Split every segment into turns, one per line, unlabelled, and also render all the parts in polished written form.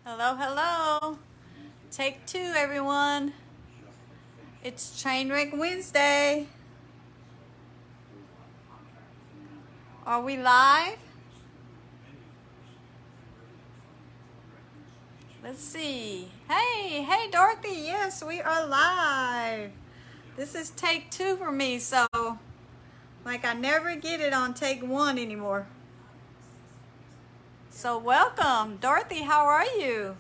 Hello, hello. Take two, everyone. It's Trainwreck Wednesday. Are we live? Let's see. Hey, Dorothy. Yes, we are live. This is take two for me, so like I never get it on take one anymore. So welcome. Dorothy, how are you?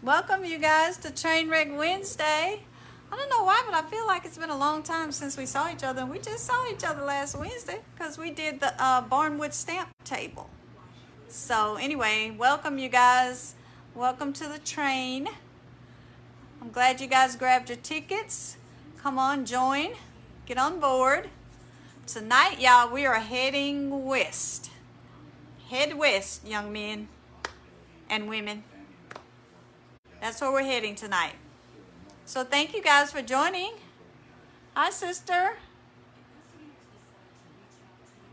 Welcome you guys to Trainwreck Wednesday. I don't know why, but I feel like it's been a long time since we saw each other. And we just saw each other last Wednesday because we did the barnwood stamp table. So anyway, welcome you guys. Welcome to the train. I'm glad you guys grabbed your tickets. Come on, join. Get on board. Tonight, y'all, we are heading west. Head west, young men and women. That's where we're heading tonight. So thank you guys for joining. Hi, sister.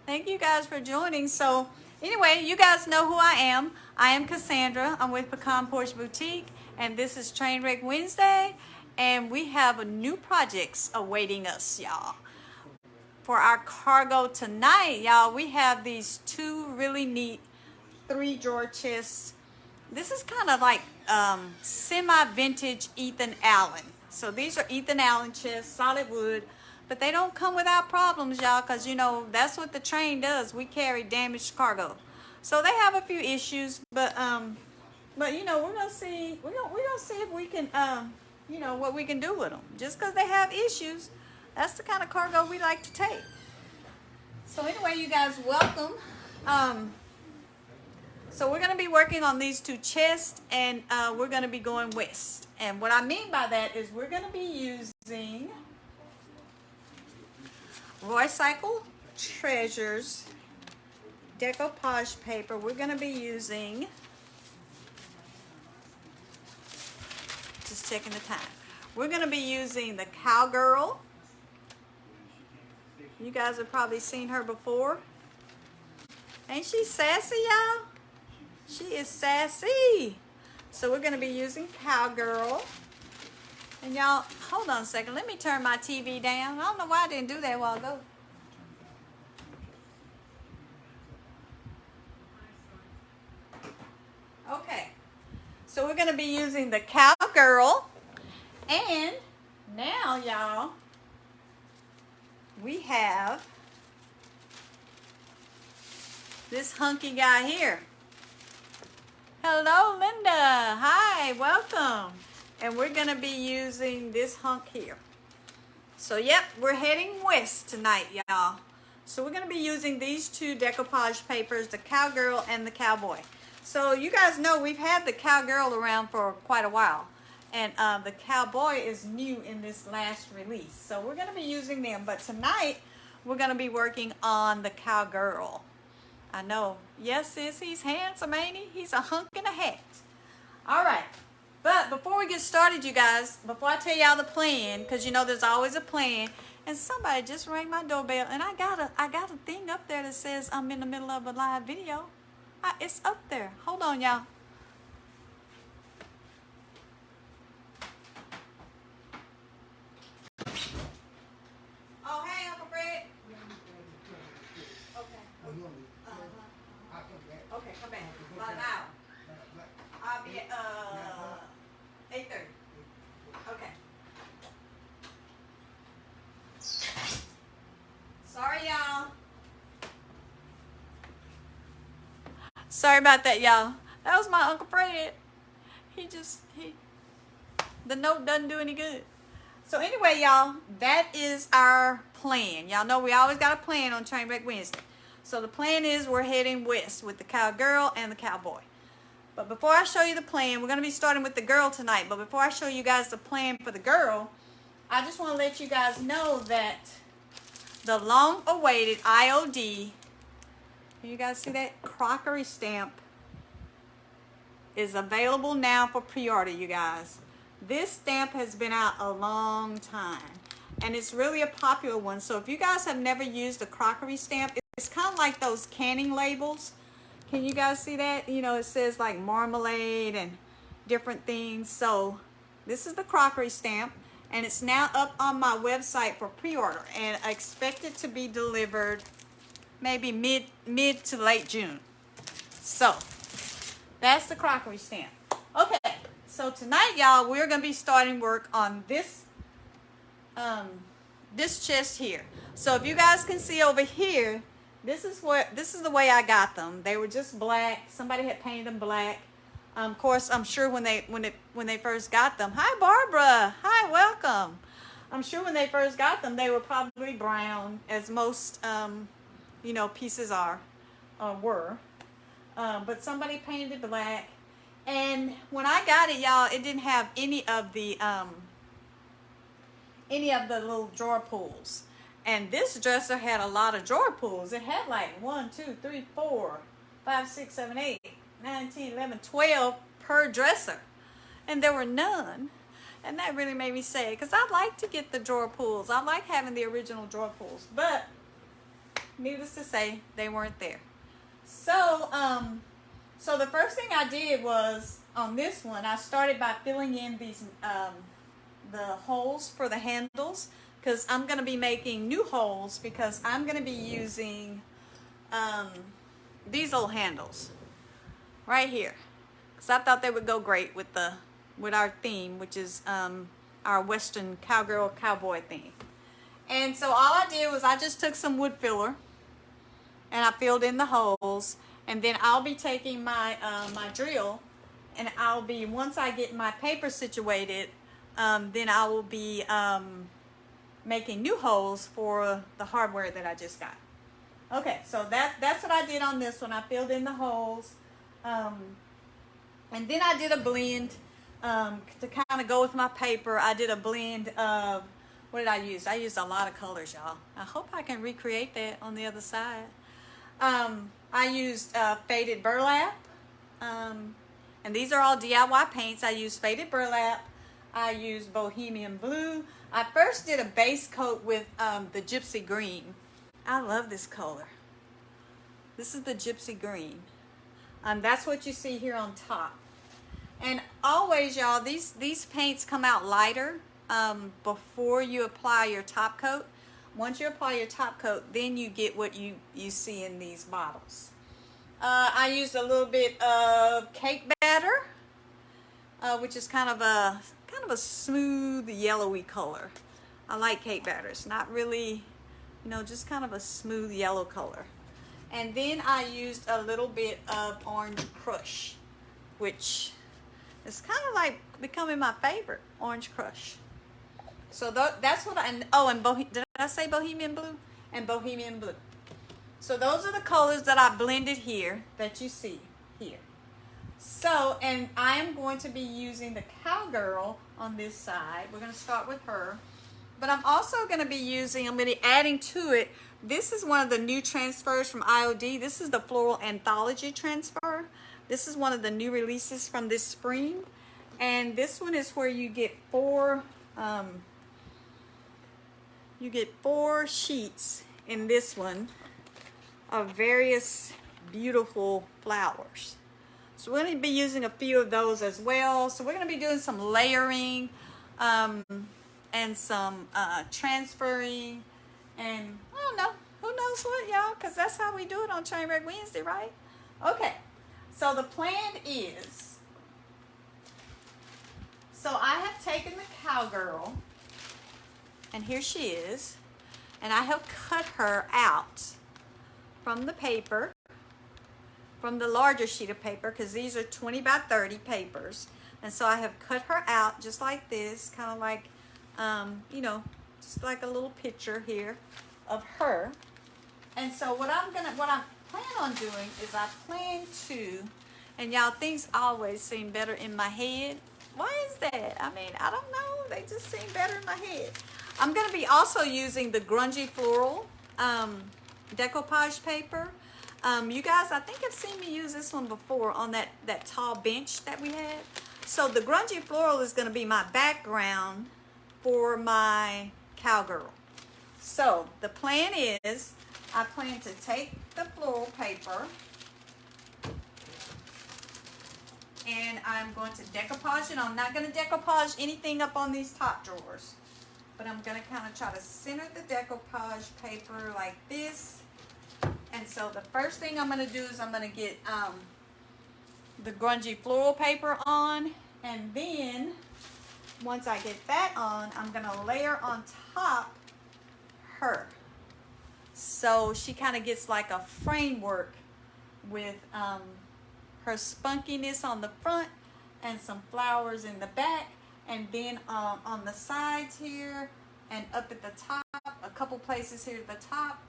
Thank you guys for joining. So anyway, you guys know who I am. I am Cassandra. I'm with Pecan Porch Boutique, and this is Trainwreck Wednesday, and we have new projects awaiting us, y'all. For our cargo tonight, y'all, we have these two really neat 3-drawer chests. This is kind of like semi-vintage Ethan Allen. So these are Ethan Allen chests, solid wood, but they don't come without problems, y'all, because, you know, that's what the train does. We carry damaged cargo. So they have a few issues, but you know, we're gonna see if we can, you know, what we can do with them. Just because they have issues, that's the kind of cargo we like to take. So anyway, you guys, welcome. So we're going to be working on these two chests, and we're going to be going west. And what I mean by that is we're going to be using Roycycled Treasures decoupage paper. We're going to be using, just checking the time, we're going to be using the Cowgirl. You guys have probably seen her before. Ain't she sassy, y'all? She is sassy. So we're going to be using Cowgirl. And y'all, hold on a second. Let me turn my TV down. I don't know why I didn't do that a while ago. Okay. So we're going to be using the Cowgirl. And now, y'all, we have this hunky guy here. Hello, Linda. Hi, welcome. And we're going to be using this hunk here. So, yep, we're heading west tonight, y'all. So, we're going to be using these two decoupage papers, the Cowgirl and the Cowboy. So, you guys know we've had the Cowgirl around for quite a while. And the Cowboy is new in this last release. So, we're going to be using them. But tonight, we're going to be working on the Cowgirl. I know. Yes, sis, he's handsome, ain't he? He's a hunk and a hat. All right. But before we get started, you guys, before I tell y'all the plan, because you know there's always a plan, and somebody just rang my doorbell, and I got a thing up there that says I'm in the middle of a live video. It's up there. Hold on, y'all. Oh, hey, Uncle Fred. Okay, come back. About an hour. I'll be at 8:30. Okay. Sorry, y'all. Sorry about that, y'all. That was my Uncle Fred. The note doesn't do any good. So anyway, y'all, that is our plan. Y'all know we always got a plan on Trainwreck Wednesday. So the plan is we're heading west with the Cowgirl and the Cowboy. But before I show you the plan, we're going to be starting with the girl tonight. But before I show you guys the plan for the girl, I just want to let you guys know that the long-awaited IOD, you guys see that? Crockery Stamp is available now for pre-order, you guys. This stamp has been out a long time, and it's really a popular one. So if you guys have never used a Crockery Stamp, it's kind of like those canning labels. Can you guys see that? You know, it says like marmalade and different things. So this is the crockery stamp, and it's now up on my website for pre-order, and I expect it to be delivered maybe mid to late June. So that's the crockery stamp. Okay, so tonight, y'all, we're gonna be starting work on this this chest here. So if you guys can see over here, this is the way I got them. They were just black. Somebody had painted them black. Of course, I'm sure when they first got them. Hi, Barbara. Hi, welcome. I'm sure when they first got them, they were probably brown, as most you know, pieces are were. But somebody painted it black. And when I got it, y'all, it didn't have any of the little drawer pulls. And this dresser had a lot of drawer pulls. It had like 1, 2, 3, 4, 5, 6, 7, 8, 9, 10, 11, 12 per dresser. And there were none. And that really made me sad, because I like to get the drawer pulls. I like having the original drawer pulls. But needless to say, they weren't there. So, so the first thing I did was, on this one, I started by filling in these, the holes for the handles, because I'm going to be making new holes, because I'm going to be using these old handles right here, because I thought they would go great with our theme, which is our Western cowgirl cowboy theme. And so all I did was I just took some wood filler and I filled in the holes, and then I'll be taking my my drill, and I'll be, once I get my paper situated, then I will be making new holes for the hardware that I just got. Okay, so that's what I did on this one. I filled in the holes, and then I did a blend to kind of go with my paper. I did a blend of, what did I use? I used a lot of colors, y'all. I hope I can recreate that on the other side. I used faded burlap, and these are all DIY paints. I used faded burlap. I used bohemian blue. I first did a base coat with the gypsy green. I love this color. This is the gypsy green. That's what you see here on top. And always, y'all, these paints come out lighter before you apply your top coat. Once you apply your top coat, then you get what you see in these bottles. I used a little bit of cake batter, which is kind of a smooth yellowy color. I like cake batter. It's not really, you know, just kind of a smooth yellow color. And then I used a little bit of orange crush, which is kind of like becoming my favorite, orange crush. So that's what and did I say bohemian blue? And bohemian blue. So those are the colors that I blended here, that you see here. So, and I am going to be using the cowgirl on this side. We're going to start with her. But I'm also going to be adding to it, this is one of the new transfers from IOD. This is the Floral Anthology transfer. This is one of the new releases from this spring. And this one is where you get four sheets in this one of various beautiful flowers. So we're going to be using a few of those as well. So we're going to be doing some layering and some transferring, and I don't know, who knows what, y'all, because that's how we do it on Trainwreck Wednesday, right? Okay, so the plan is, so I have taken the cowgirl, and here she is, and I have cut her out from the paper, from the larger sheet of paper, because these are 20 by 30 papers. And so I have cut her out just like this, kind of like, you know, just like a little picture here of her. And so what I plan on doing is I plan to, and y'all, things always seem better in my head. Why is that? I mean, I don't know. They just seem better in my head. I'm going to be also using the grungy floral decoupage paper. You guys, I think have seen me use this one before on that tall bench that we had. So the grungy floral is going to be my background for my cowgirl. So the plan is, I plan to take the floral paper, and I'm going to decoupage it. I'm not going to decoupage anything up on these top drawers, but I'm going to kind of try to center the decoupage paper like this. And so the first thing I'm going to do is I'm going to get the grungy floral paper on, and then once I get that on, I'm going to layer on top her. So she kind of gets like a framework with her spunkiness on the front and some flowers in the back, and then on the sides here and up at the top, a couple places here at the top,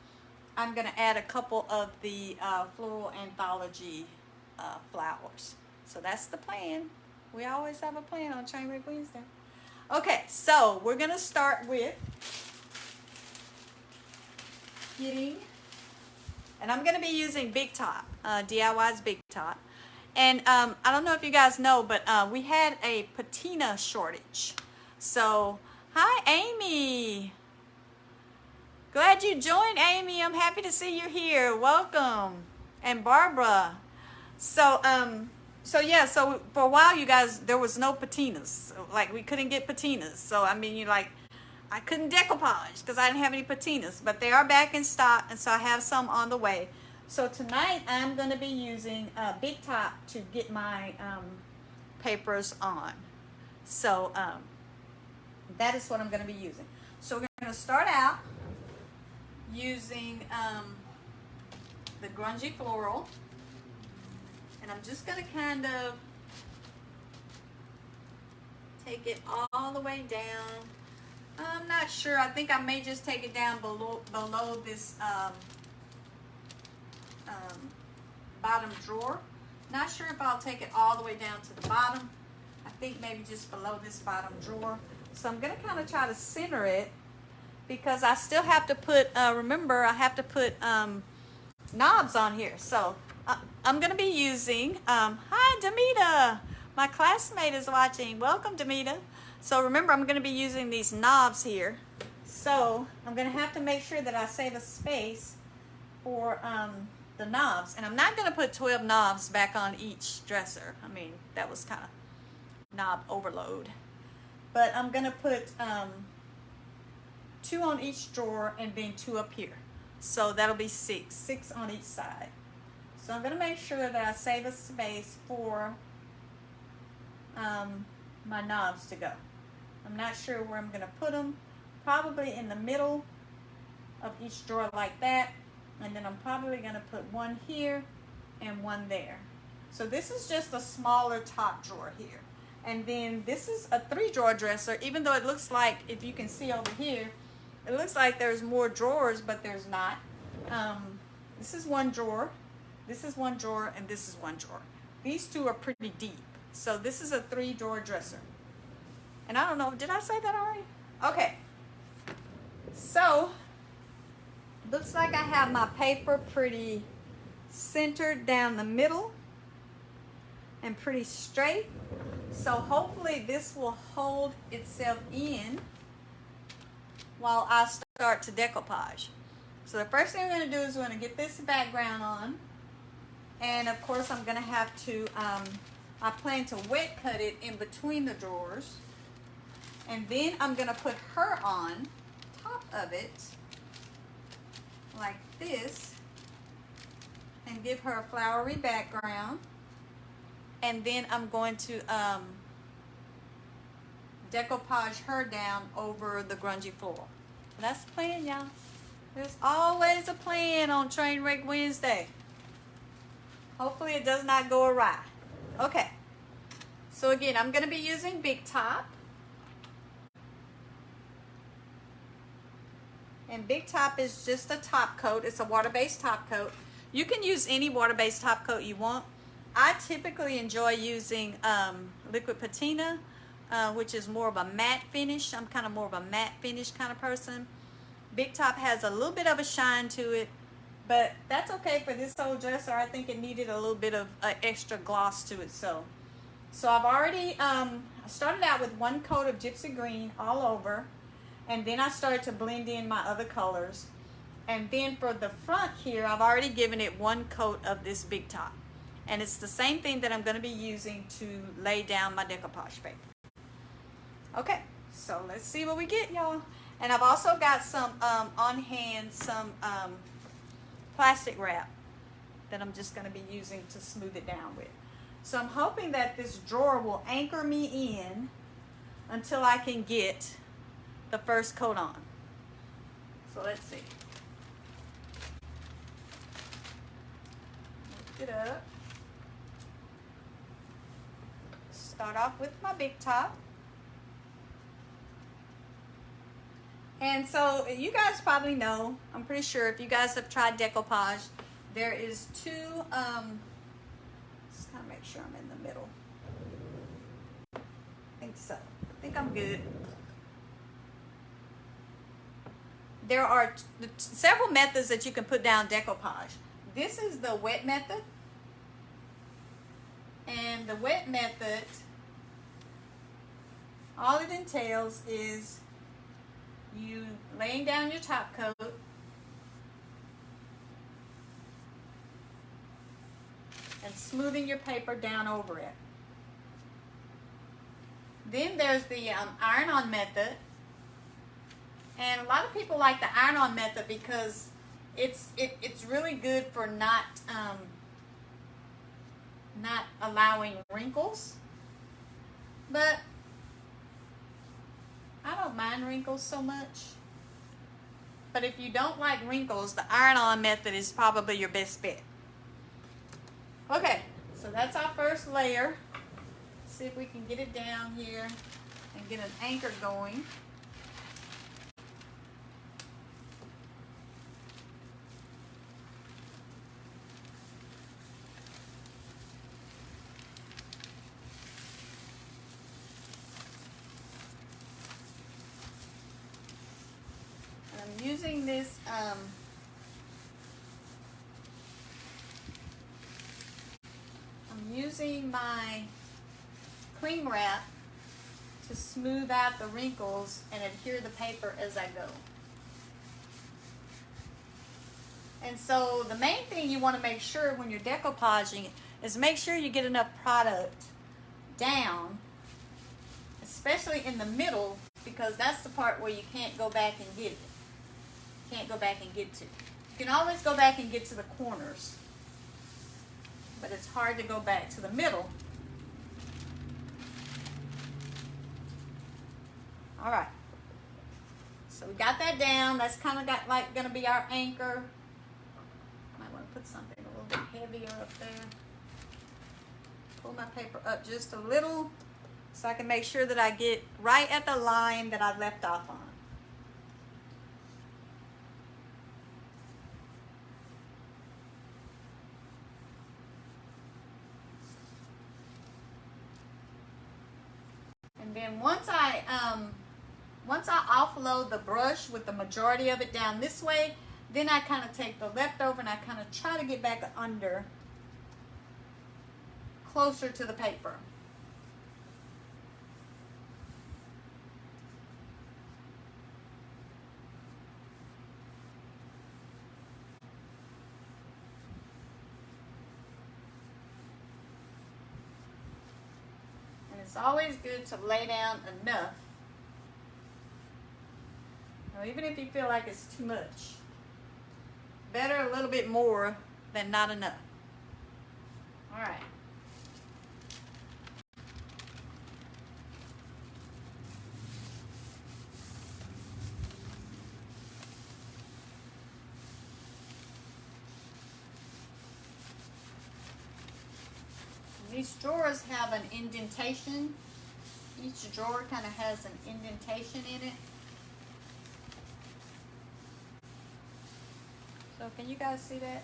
I'm going to add a couple of the Floral Anthology flowers. So that's the plan. We always have a plan on Trainwreck Wednesday. Okay, so we're going to start with getting, and I'm going to be using Big Top, DIY's Big Top. And I don't know if you guys know, but we had a patina shortage. So, hi Amy. Glad you joined, Amy. I'm happy to see you here. Welcome. And Barbara. So, yeah, so for a while, you guys, there was no patinas. Like, we couldn't get patinas. So, I mean, I couldn't decoupage because I didn't have any patinas. But they are back in stock, and so I have some on the way. So tonight, I'm going to be using Big Top to get my papers on. So, that is what I'm going to be using. So, we're going to start out using the grungy floral. And I'm just going to kind of take it all the way down. I'm not sure. I think I may just take it down below this bottom drawer. Not sure if I'll take it all the way down to the bottom. I think maybe just below this bottom drawer. So I'm going to kind of try to center it because I still have to put, remember, I have to put knobs on here. So I'm going to be using, hi Demita, my classmate is watching. Welcome Demita. So remember, I'm going to be using these knobs here. So I'm going to have to make sure that I save a space for the knobs. And I'm not going to put 12 knobs back on each dresser. I mean, that was kind of knob overload. But I'm going to put 2 on each drawer and then 2 up here. So that'll be 6 on each side. So I'm going to make sure that I save a space for my knobs to go. I'm not sure where I'm going to put them. Probably in the middle of each drawer like that. And then I'm probably going to put 1 here and 1 there. So this is just a smaller top drawer here. And then this is a 3-drawer dresser, even though it looks like, if you can see over here, it looks like there's more drawers, but there's not. This is 1 drawer, this is 1 drawer, and this is 1 drawer. These 2 are pretty deep. So this is a 3-drawer dresser. And I don't know, did I say that already? Okay. So, looks like I have my paper pretty centered down the middle and pretty straight. So hopefully this will hold itself in while I start to decoupage. So the first thing I'm going to do is I'm going to get this background on. And of course I'm going to have to, I plan to wet cut it in between the drawers. And then I'm going to put her on top of it like this and give her a flowery background. And then I'm going to decoupage her down over the grungy floral. That's the plan, y'all. There's always a plan on Trainwreck Wednesday. Hopefully it does not go awry. Okay. So again, I'm going to be using Big Top. And Big Top is just a top coat. It's a water-based top coat. You can use any water-based top coat you want. I typically enjoy using liquid patina, which is more of a matte finish. I'm kind of more of a matte finish kind of person. Big Top has a little bit of a shine to it, but that's okay for this old dresser. I think it needed a little bit of extra gloss to it. So I've already started out with 1 coat of gypsy green all over, and then I started to blend in my other colors. And then for the front here, I've already given it 1 coat of this Big Top. And it's the same thing that I'm going to be using to lay down my decoupage paper. Okay, so let's see what we get, y'all. And I've also got some on hand, some plastic wrap that I'm just going to be using to smooth it down with. So I'm hoping that this drawer will anchor me in until I can get the first coat on. So let's see. Lift it up. Start off with my big top. And so you guys probably know, I'm pretty sure if you guys have tried decoupage, there is two, just kind of make sure I'm in the middle. I think so. I think I'm good. There are several methods that you can put down decoupage. This is the wet method. And the wet method, all it entails is you laying down your top coat, and smoothing your paper down over it. Then there's the iron-on method, and a lot of people like the iron-on method because it's really good for not allowing wrinkles, but I don't mind wrinkles so much. But if you don't like wrinkles, the iron-on method is probably your best bet. Okay, so that's our first layer. See if we can get it down here and get an anchor going. I'm using this I'm using my cling wrap to smooth out the wrinkles and adhere the paper as I go. And so the main thing you want to make sure when you're decoupaging is make sure you get enough product down, especially in the middle, because that's the part where you can't go back and get it. Can't go back and get to. You can always go back and get to the corners, but it's hard to go back to the middle. All right, so we got that down. That's kind of got like going to be our anchor. Might want to put something a little bit heavier up there. Pull my paper up just a little so I can make sure that I get right at the line that I left off on. And then once I offload the brush with the majority of it down this way, then I kind of take the leftover and I kind of try to get back under, closer to the paper. And it's always good to lay down enough. Now, even if you feel like it's too much, better a little bit more than not enough. All right. These drawers have an indentation. Each drawer kind of has an indentation in it. So can you guys see that?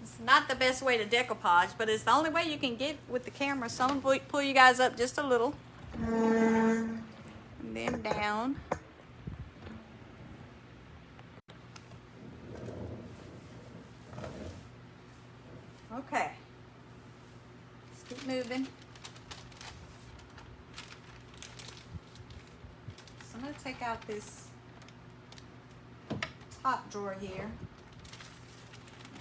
It's not the best way to decoupage, but it's the only way you can get with the camera. So I'm going to pull you guys up just a little. And then down. Okay. Let's keep moving. So I'm going to take out this top drawer here.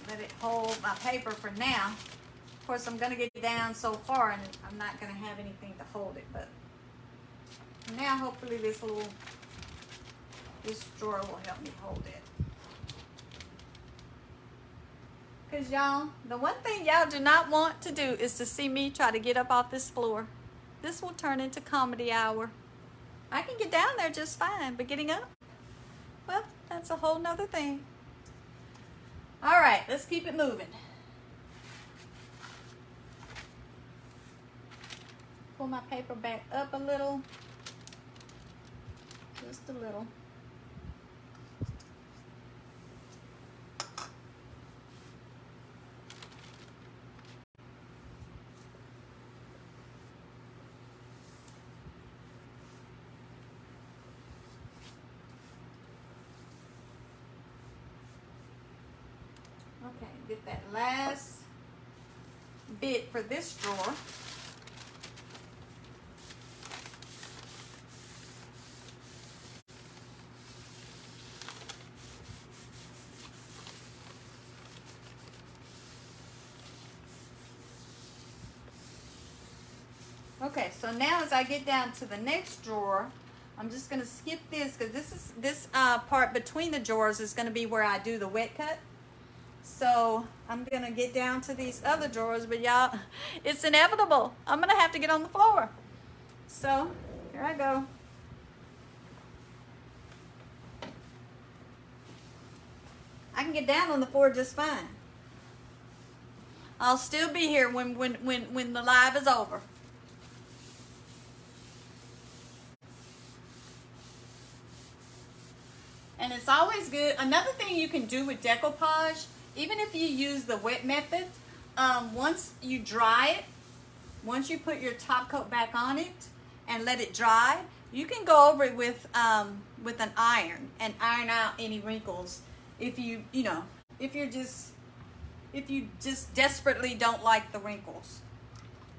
Let it hold my paper for now. Of course, I'm gonna get down so far and I'm not gonna have anything to hold it, but now hopefully this drawer will help me hold it. Because y'all, the one thing y'all do not want to do is to see me try to get up off this floor. This will turn into comedy hour. I can get down there just fine, but getting up, well, that's a whole nother thing. All right, let's keep it moving. Pull my paper back up a little, just a little. Okay, get that last bit for this drawer. Okay, so now as I get down to the next drawer, I'm just going to skip this because this part between the drawers is going to be where I do the wet cut. So I'm going to get down to these other drawers, but y'all, it's inevitable. I'm going to have to get on the floor. So here I go. I can get down on the floor just fine. I'll still be here when the live is over. And it's always good. Another thing you can do with decoupage, even if you use the wet method, once you dry it, once you put your top coat back on it and let it dry, you can go over it with an iron and iron out any wrinkles. If you just desperately don't like the wrinkles,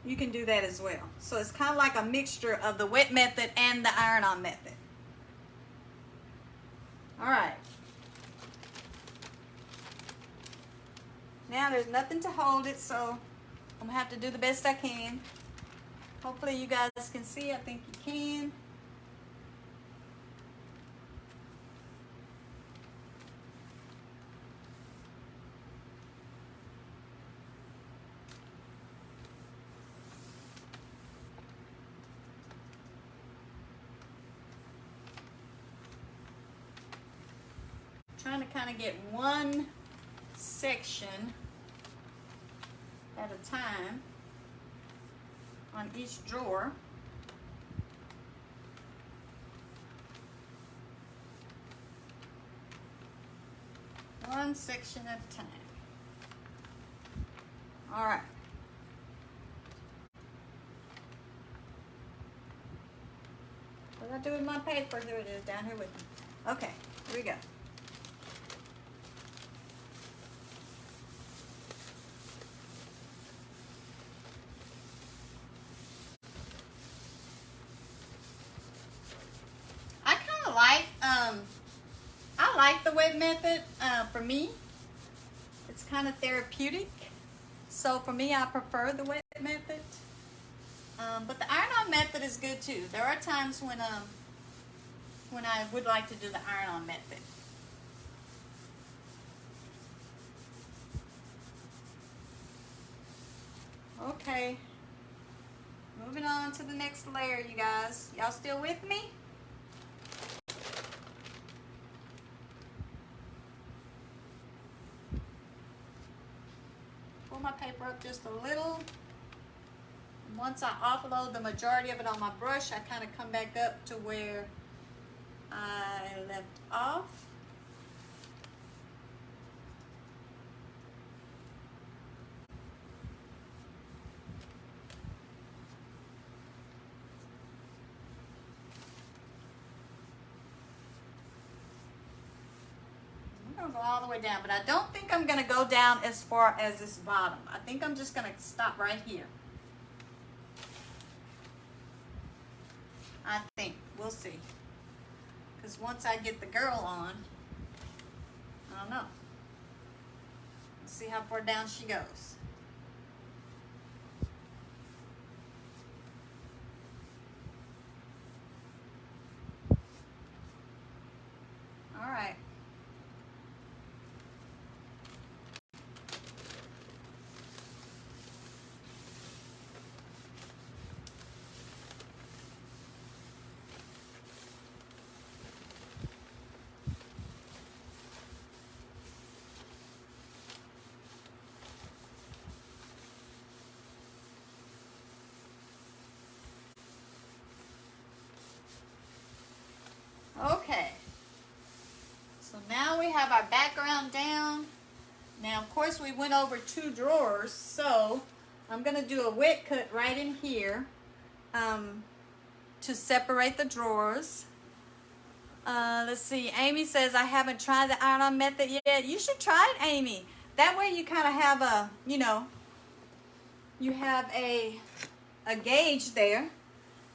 you can do that as well. So it's kind of like a mixture of the wet method and the iron-on method. All right. Now there's nothing to hold it, so I'm gonna have to do the best I can. Hopefully you guys can see. I think you can. Trying to kind of get one section at a time on each drawer. One section at a time. All right. What did I do with my paper? There it is, down here with me. Okay, here we go. I like the wet method. For me, it's kind of therapeutic. So for me, I prefer the wet method. But the iron-on method is good too. There are times when I would like to do the iron-on method. Okay. Moving on to the next layer, you guys. Y'all still with me? Pull my paper up just a little. And once I offload the majority of it on my brush, I kind of come back up to where I left off. Go all the way down, but I don't think I'm going to go down as far as this bottom. I think I'm just going to stop right here. I think. We'll see. Because once I get the girl on, I don't know. Let's see how far down she goes. All right. Okay, so now we have our background down. Now, of course, we went over 2 drawers, so I'm going to do a wet cut right in here to separate the drawers. Let's see, Amy says, I haven't tried the iron-on method yet. You should try it, Amy. That way you kind of have a, you know, you have a gauge there.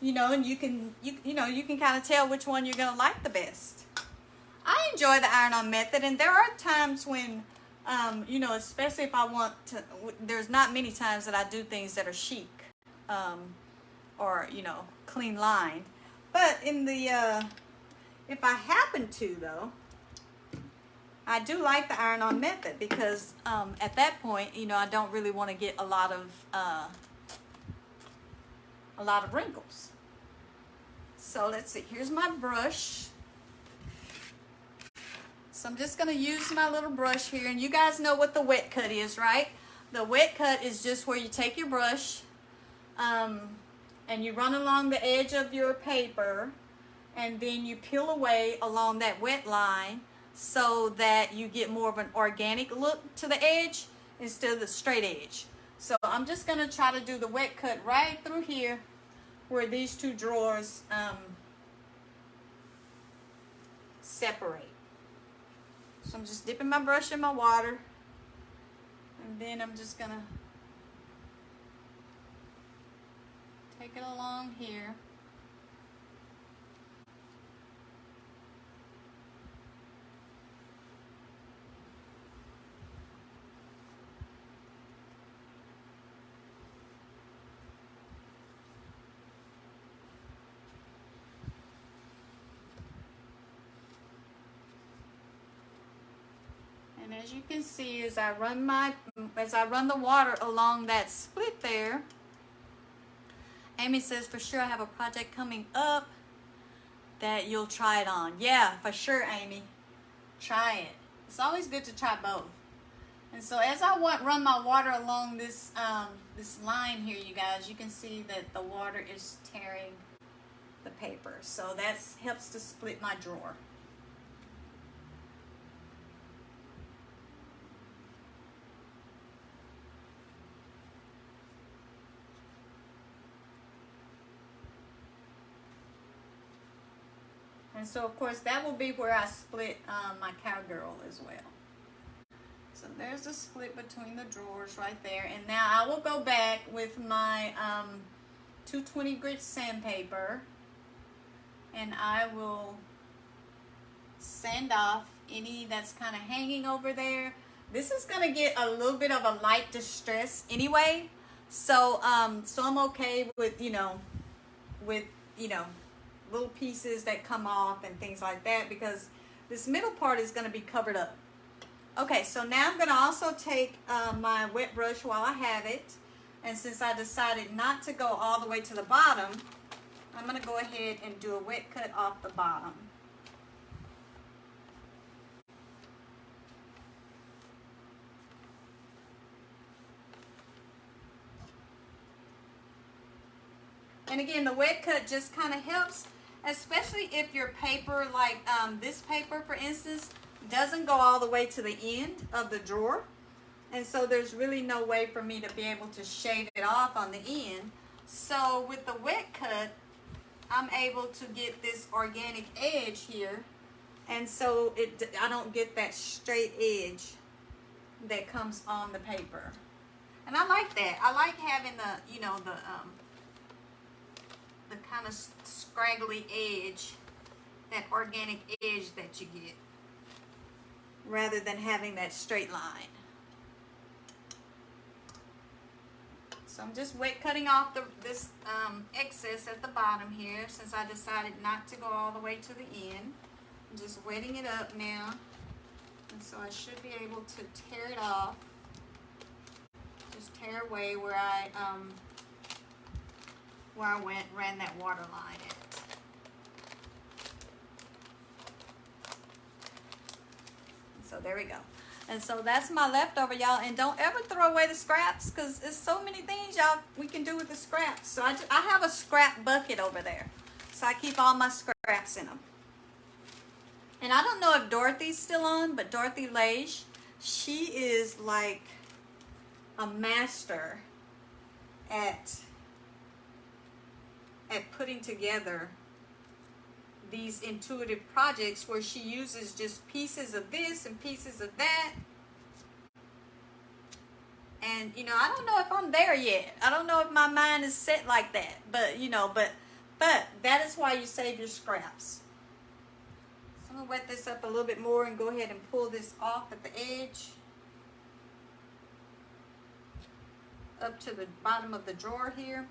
You know, and you can kind of tell which one you're going to like the best. I enjoy the iron-on method, and there are times when, you know, especially if I want to, there's not many times that I do things that are chic, or, you know, clean lined. But in the, if I happen to, though, I do like the iron-on method because at that point, you know, I don't really want to get a lot of wrinkles. So let's see, here's my brush. So I'm just going to use my little brush here, and you guys know what the wet cut is, right? The wet cut is just where you take your brush and you run along the edge of your paper, and then you peel away along that wet line so that you get more of an organic look to the edge instead of the straight edge. So I'm just going to try to do the wet cut right through here where these 2 drawers separate. So I'm just dipping my brush in my water, and then I'm just gonna take it along here. And as you can see, as I run the water along that split there, Amy says, for sure I have a project coming up that you'll try it on. Yeah, for sure, Amy. Try it. It's always good to try both. And so as I run my water along this this line here, you guys, you can see that the water is tearing the paper. So that helps to split my drawer. And so, of course, that will be where I split my cowgirl as well. So there's a split between the drawers right there. And now I will go back with my 220 grit sandpaper, and I will sand off any that's kind of hanging over there. This is going to get a little bit of a light distress anyway. So, so I'm okay with, little pieces that come off and things like that, because this middle part is going to be covered up. Okay, so now I'm going to also take my wet brush while I have it, and since I decided not to go all the way to the bottom, I'm going to go ahead and do a wet cut off the bottom. And again, the wet cut just kind of helps, especially if your paper, like this paper, for instance, doesn't go all the way to the end of the drawer. And so there's really no way for me to be able to shave it off on the end. So with the wet cut, I'm able to get this organic edge here. And so I don't get that straight edge that comes on the paper. And I like that. I like having the, the kind of scraggly edge, that organic edge that you get rather than having that straight line. So I'm just wet cutting off this excess at the bottom here, since I decided not to go all the way to the end. I'm just wetting it up now, and so I should be able to tear it off. Just tear away where I ran that water line at. So there we go. And so that's my leftover, y'all. And don't ever throw away the scraps, because there's so many things, y'all, we can do with the scraps. So I have a scrap bucket over there. So I keep all my scraps in them. And I don't know if Dorothy's still on, but Dorothy Leish, she is like a master at putting together these intuitive projects where she uses just pieces of this and pieces of that. And, you know, I don't know if I'm there yet. I don't know if my mind is set like that. But, you know, but that is why you save your scraps. So I'm going to wet this up a little bit more and go ahead and pull this off at the edge. Up to the bottom of the drawer here.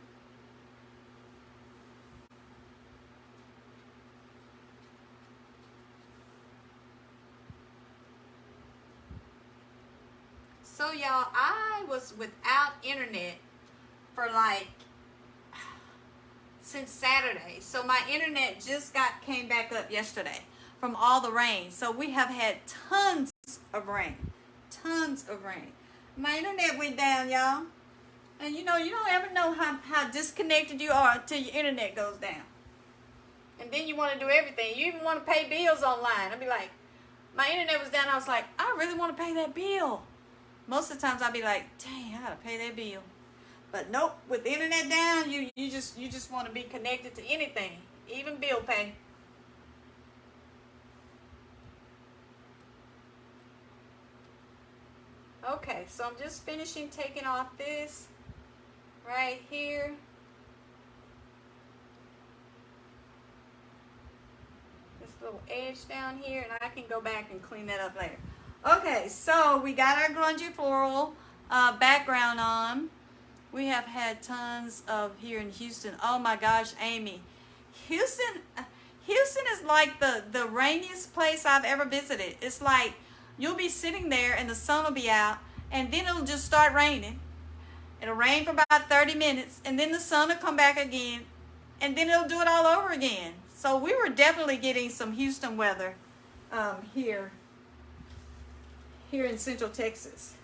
So y'all, I was without internet for like since Saturday. So my internet just came back up yesterday from all the rain. So we have had tons of rain. Tons of rain. My internet went down, y'all. And you know, you don't ever know how disconnected you are until your internet goes down. And then you want to do everything. You even want to pay bills online. I'd be like, my internet was down. I was like, I really want to pay that bill. Most of the times I'll be like, dang, I gotta pay that bill. But nope, with the internet down, you just want to be connected to anything, even bill pay. Okay, so I'm just finishing taking off this right here. This little edge down here, and I can go back and clean that up later. Okay, so we got our grungy floral background on. We have had tons of here in Houston. Oh my gosh, Amy. Houston is like the rainiest place I've ever visited. It's like you'll be sitting there and the sun will be out, and then it'll just start raining. It'll rain for about 30 minutes, and then the sun will come back again, and then it'll do it all over again. So we were definitely getting some Houston weather here in Central Texas.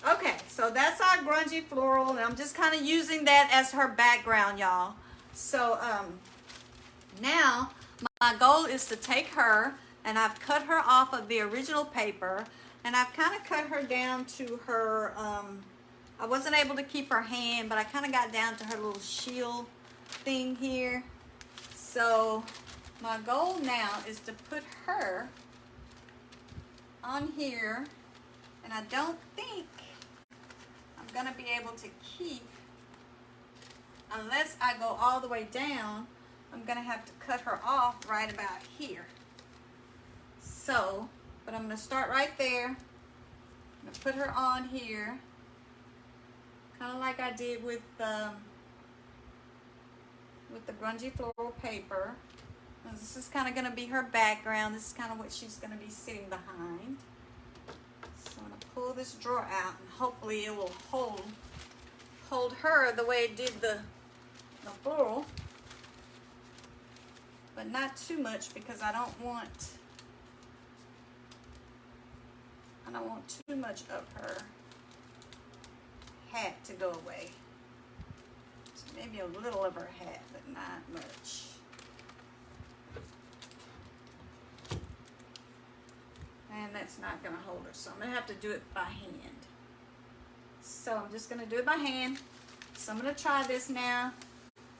Okay, so that's our grungy floral, and I'm just kind of using that as her background, y'all. So now my goal is to take her, and I've cut her off of the original paper, and I've kind of cut her down to her, I wasn't able to keep her hand, but I kind of got down to her little shield thing here. So my goal now is to put her on here, and I don't think I'm going to be able to keep, unless I go all the way down, I'm going to have to cut her off right about here. So, but I'm going to start right there. I'm going to put her on here, kind of like I did with the grungy floral paper. This is kind of going to be her background. This is kind of what she's going to be sitting behind. So I'm going to pull this drawer out, and hopefully it will hold her the way it did the floral. But not too much, because I don't want too much of her hat to go away. So maybe a little of her hat, but not much. And that's not going to hold her, so I'm going to have to do it by hand. So I'm just going to do it by hand. So I'm going to try this now.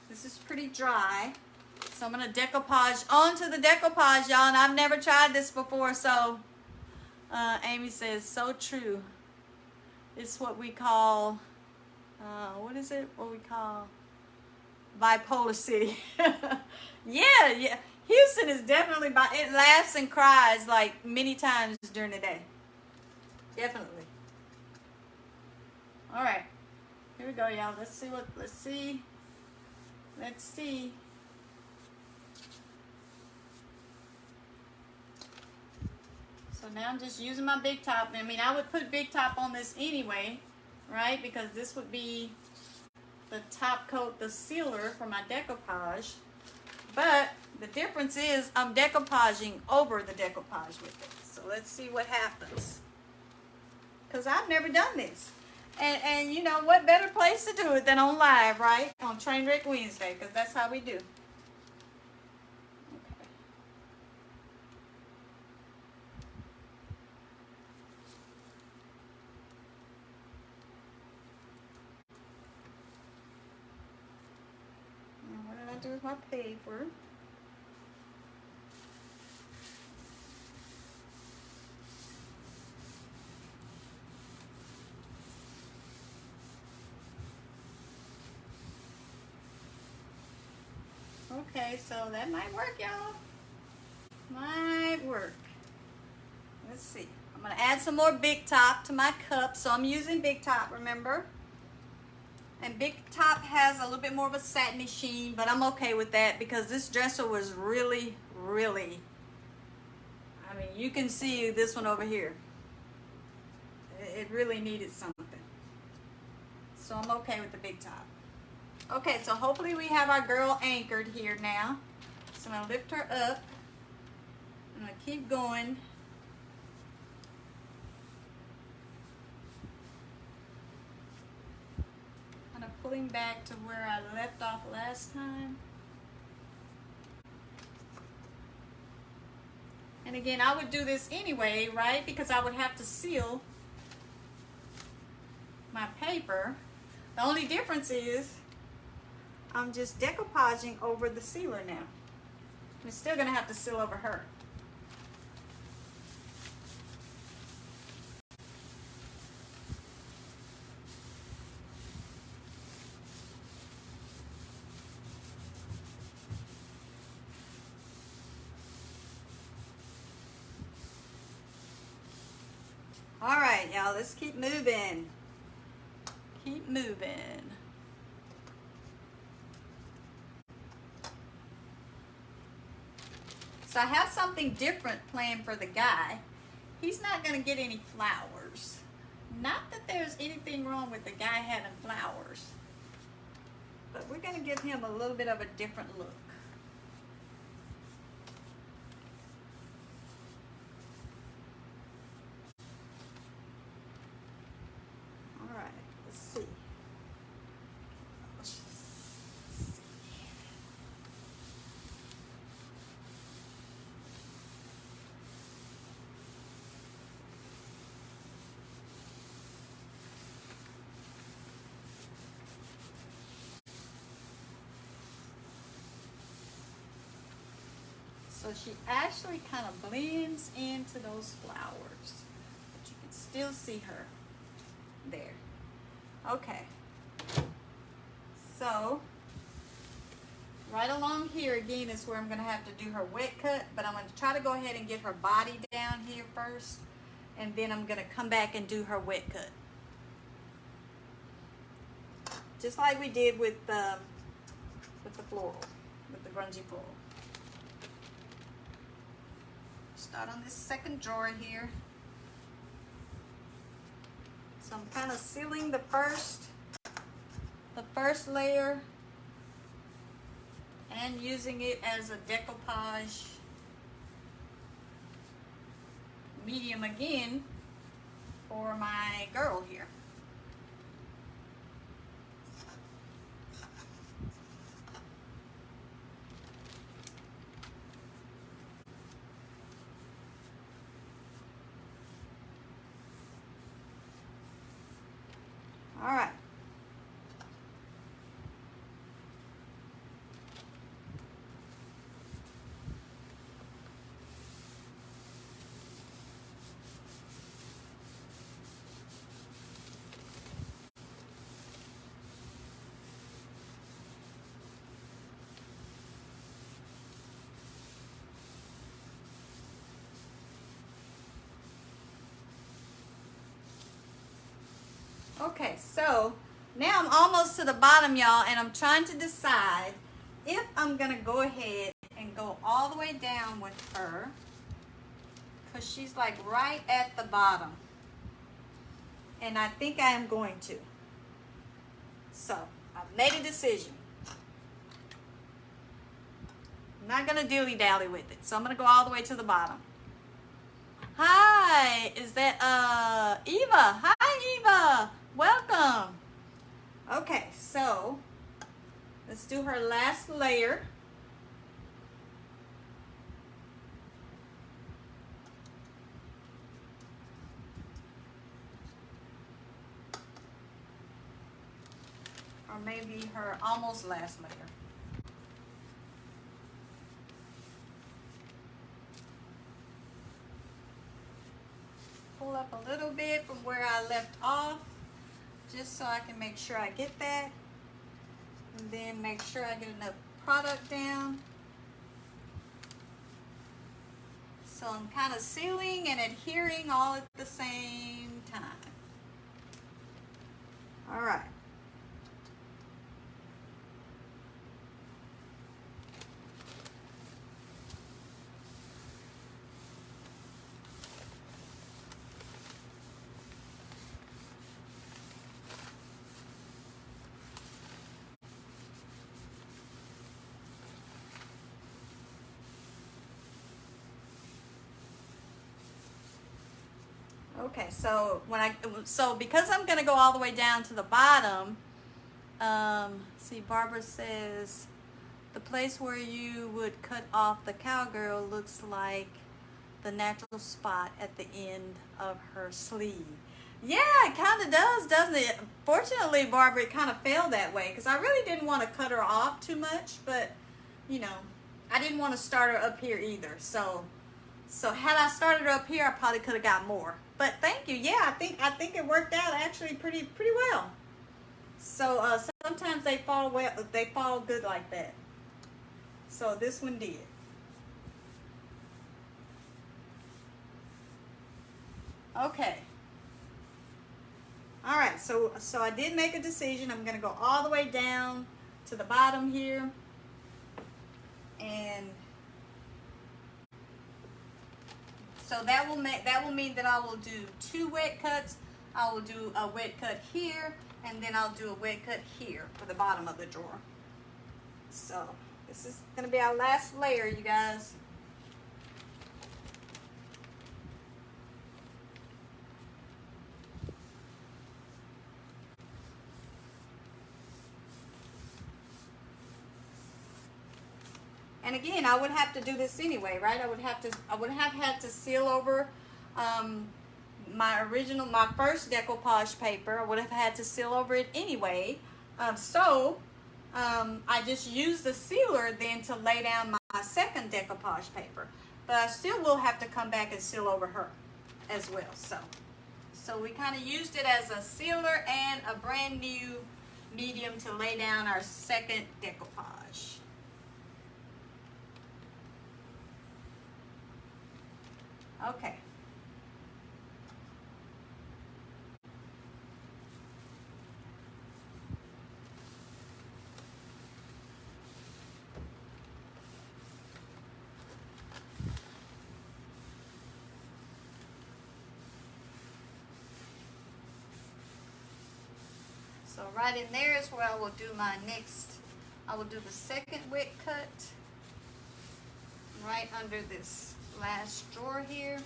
This is pretty dry. So I'm going to decoupage onto the decoupage, y'all, and I've never tried this before, so Amy says, so true. It's what we call, what is it? What we call bipolar city. Yeah. Houston is definitely it laughs and cries like many times during the day. Definitely. All right. Here we go, y'all. Let's see. So now I'm just using my big top. I mean, I would put big top on this anyway, right? Because this would be the top coat, the sealer for my decoupage. But the difference is I'm decoupaging over the decoupage with it. So let's see what happens. Because I've never done this. And you know, what better place to do it than on live, right? On Trainwreck Wednesday, because that's how we do. Okay. Now, what did I do with my paper? Okay, so that might work, y'all. Might work. Let's see. I'm going to add some more big top to my cup. So I'm using big top, remember? And big top has a little bit more of a satiny sheen, but I'm okay with that because this dresser was really, really, I mean, you can see this one over here. It really needed something. So I'm okay with the big top. Okay, so hopefully we have our girl anchored here now. So I'm going to lift her up. I'm going to keep going. Kind of pulling back to where I left off last time. And again, I would do this anyway, right? Because I would have to seal my paper. The only difference is I'm just decoupaging over the sealer now. I'm still going to have to seal over her. All right, y'all, let's keep moving. Keep moving. So I have something different planned for the guy. He's not going to get any flowers. Not that there's anything wrong with the guy having flowers, but we're going to give him a little bit of a different look. All right, let's see. So she actually kind of blends into those flowers, but you can still see her there. Okay, so right along here again is where I'm going to have to do her wet cut, but I'm going to try to go ahead and get her body down here first, and then I'm going to come back and do her wet cut. Just like we did with the floral, with the grungy floral. Start on this second drawer here. So I'm kind of sealing the first layer and using it as a decoupage medium again for my girl here. All right. Okay, so now I'm almost to the bottom, y'all, and I'm trying to decide if I'm gonna go ahead and go all the way down with her, because she's like right at the bottom, and I think I am going to. So I've made a decision. I'm not gonna dilly-dally with it, so I'm gonna go all the way to the bottom. Hi, is that Eva? Hi, Eva. Welcome. Okay, so let's do her last layer. Or maybe her almost last layer. Pull up a little bit from where I left off, just so I can make sure I get that. And then make sure I get enough product down. So I'm kind of sealing and adhering all at the same time. All right. Okay, so because I'm gonna go all the way down to the bottom, see, Barbara says the place where you would cut off the cowgirl looks like the natural spot at the end of her sleeve. Yeah, it kind of does, doesn't it? Fortunately, Barbara, it kind of fell that way because I really didn't want to cut her off too much, but you know, I didn't want to start her up here either. So had I started her up here, I probably could have got more. But thank you. Yeah, I think it worked out actually pretty well. So sometimes they fall well, they fall good like that. So this one did. Okay. All right. So I did make a decision. I'm going to go all the way down to the bottom here, and so that will mean that I will do 2 wet cuts. I will do a wet cut here, and then I'll do a wet cut here for the bottom of the drawer. So this is going to be our last layer, you guys. And again, I would have to do this anyway, right? I would have had to seal over my first decoupage paper. I would have had to seal over it anyway. I just used the sealer then to lay down my second decoupage paper. But I still will have to come back and seal over her as well. So we kind of used it as a sealer and a brand new medium to lay down our second decoupage. Okay. So right in there is where I will do my next, I will do the second wet cut right under this last drawer here.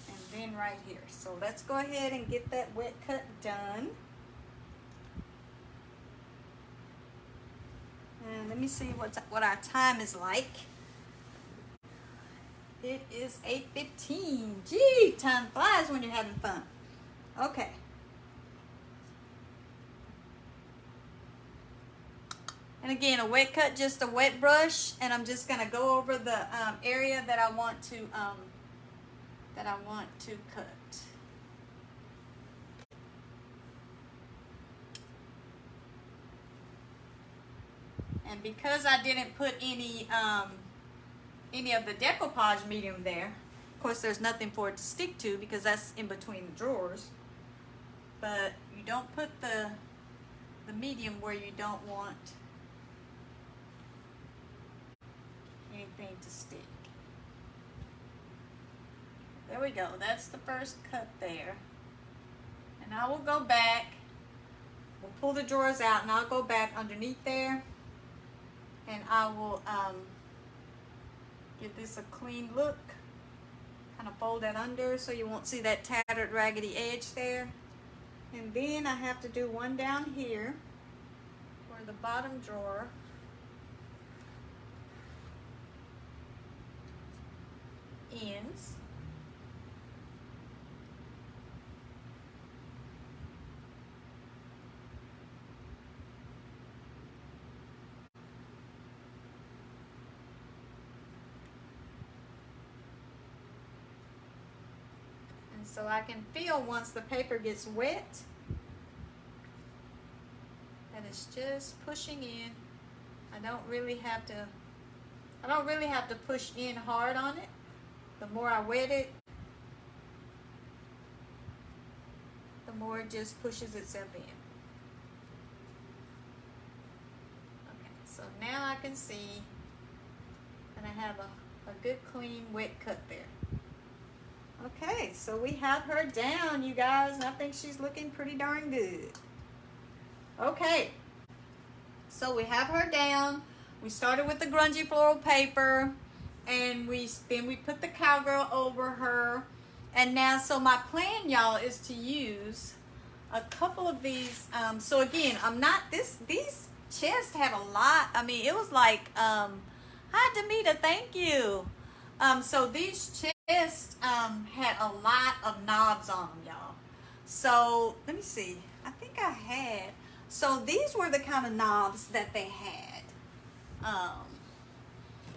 And then right here. So let's go ahead and get that wet cut done. And let me see what our time is like. It is 8:15. Gee, time flies when you're having fun. Okay. And again, a wet cut, just a wet brush, and I'm just gonna go over the area that I want to cut. And because I didn't put any of the decoupage medium there, Of course, there's nothing for it to stick to because that's in between the drawers. But you don't put the medium where you don't want anything to stick. There we go. That's the first cut there. And I will go back. We'll pull the drawers out and I'll go back underneath there. And I will give this a clean look. Kind of fold that under so you won't see that tattered raggedy edge there. And then I have to do one down here where the bottom drawer ends. So I can feel once the paper gets wet that it's just pushing in. I don't really have to push in hard on it. The more I wet it, the more it just pushes itself in. Okay, so now I can see that I have a good clean wet cut there. Okay, so we have her down, you guys, and I think she's looking pretty darn good. Okay, so we have her down. We started with the grungy floral paper, and then we put the cowgirl over her. And now, so my plan, y'all, is to use a couple of these. So again, these chests had a lot. I mean, it was like, hi, Demita, thank you. So these chests had a lot of knobs on them, y'all. So let me see. I think I had. So these were the kind of knobs that they had.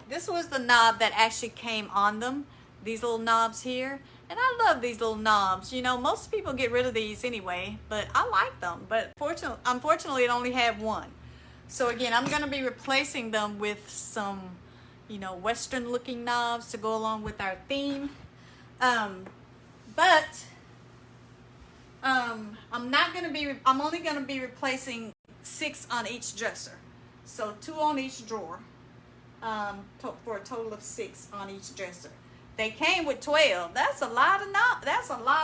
This was the knob that actually came on them. These little knobs here. And I love these little knobs. You know, most people get rid of these anyway, but I like them. But unfortunately, it only had one. So again, I'm going to be replacing them with some, you know, Western looking knobs to go along with our theme. I'm only going to be replacing 6 on each dresser. So 2 on each drawer, for a total of 6 on each dresser. They came with 12. That's a lot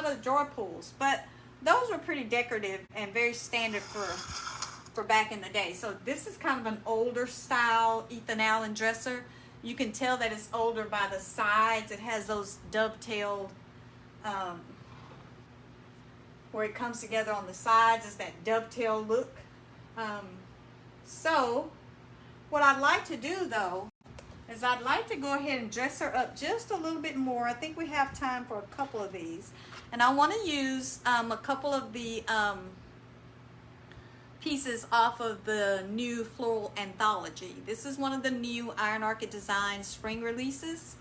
of drawer pulls, but those were pretty decorative and very standard for back in the day. So this is kind of an older style Ethan Allen dresser. You can tell that it's older by the sides. It has those dovetailed, where it comes together on the sides. It's that dovetail look. So what I'd like to do though, is I'd like to go ahead and dress her up just a little bit more. I think we have time for a couple of these. And I want to use a couple of the pieces off of the new Floral Anthology. This is one of the new Iron Orchid Design spring releases.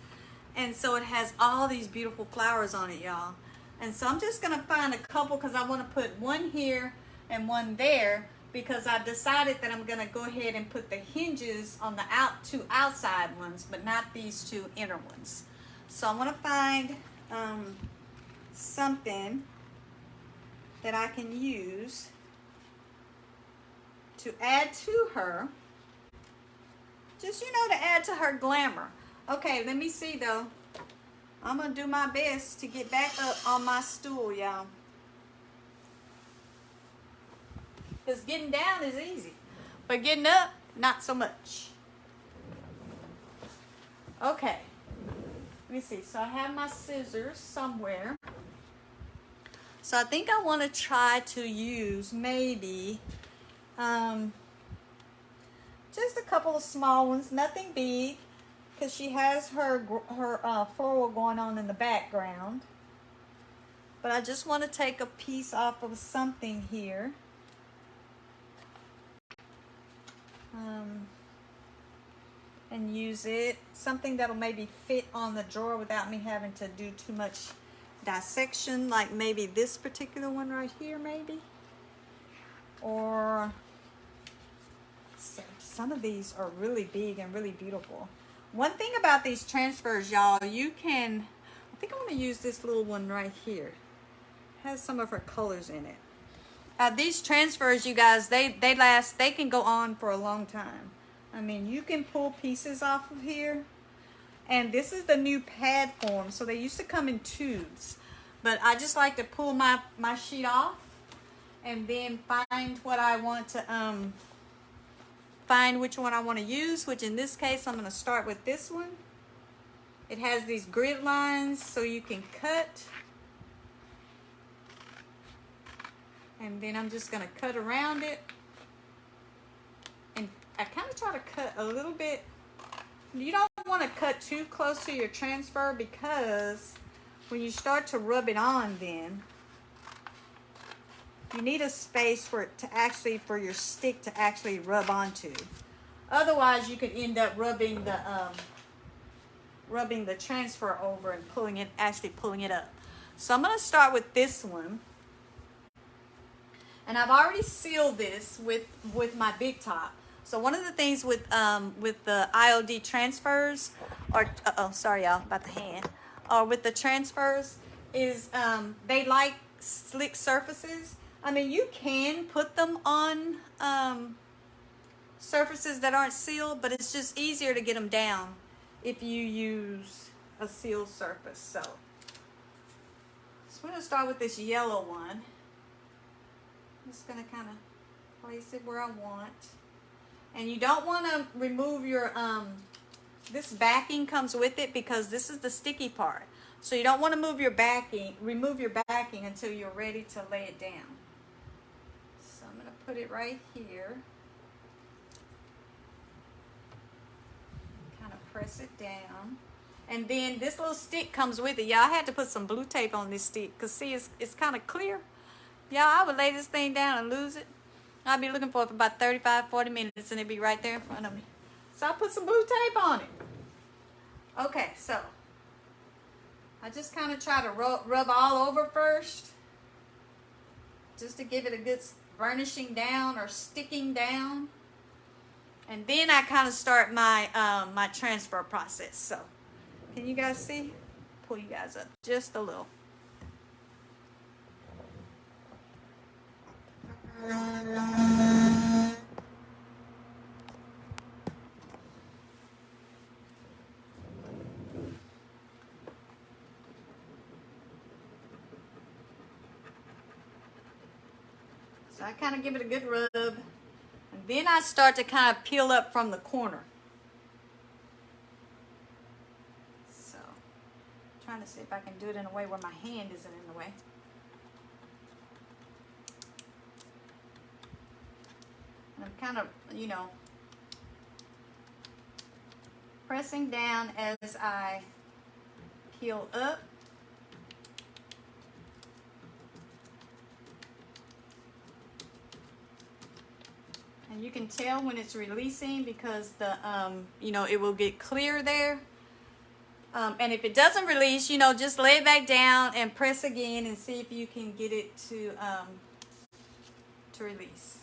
And so it has all these beautiful flowers on it, y'all. And so I'm just going to find a couple because I want to put one here and one there, because I decided that I'm going to go ahead and put the hinges on the two outside ones, but not these 2 inner ones. So I want to find something that I can use to add to her, just, you know, to add to her glamour. Okay, let me see though. I'm gonna do my best to get back up on my stool, y'all, because getting down is easy, but getting up, not so much. Okay, let me see. So I have my scissors somewhere. So I think I want to try to use maybe just a couple of small ones, nothing big, because she has her floral going on in the background. But I just want to take a piece off of something here. And use it, something that'll maybe fit on the drawer without me having to do too much dissection, like maybe this particular one right here, maybe. Or some of these are really big and really beautiful. One thing about these transfers, y'all, you can, think I want to use this little one right here. It has some of her colors in it. These transfers, you guys, they last, they can go on for a long time. I mean, you can pull pieces off of here. And this is the new pad form. So they used to come in tubes. But I just like to pull my sheet off and then find what I want to, find which one I want to use, which in this case, I'm going to start with this one. It has these grid lines so you can cut. And then I'm just going to cut around it. And I kind of try to cut a little bit. You don't want to cut too close to your transfer because when you start to rub it on, then you need a space for it to actually, for your stick to actually rub onto. Otherwise, you could end up rubbing the transfer over and pulling it, actually pulling it up. So I'm going to start with this one. And I've already sealed this with my big top. So one of the things with the IOD transfers, or sorry y'all about the hand, or with the transfers is they like slick surfaces. I mean, you can put them on surfaces that aren't sealed, but it's just easier to get them down if you use a sealed surface. So we're going to start with this yellow one. I'm just going to kind of place it where I want. And you don't want to remove your, this backing comes with it because this is the sticky part. So you don't want to remove your backing until you're ready to lay it down. So I'm going to put it right here. Kind of press it down. And then this little stick comes with it. Yeah, I had to put some blue tape on this stick because see, it's kind of clear. Yeah, I would lay this thing down and lose it. I'd be looking for it for about 35-40 minutes and it'd be right there in front of me. So I put some blue tape on it. Okay, so I just kind of try to rub all over first, just to give it a good burnishing down or sticking down. And then I kind of start my my transfer process. So can you guys see? Pull you guys up just a little. So I kind of give it a good rub, and then I start to kind of peel up from the corner. So I'm trying to see if I can do it in a way where my hand isn't in the way. And I'm kind of, you know, pressing down as I peel up. And you can tell when it's releasing because the, you know, it will get clear there. And if it doesn't release, you know, just lay it back down and press again and see if you can get it to release.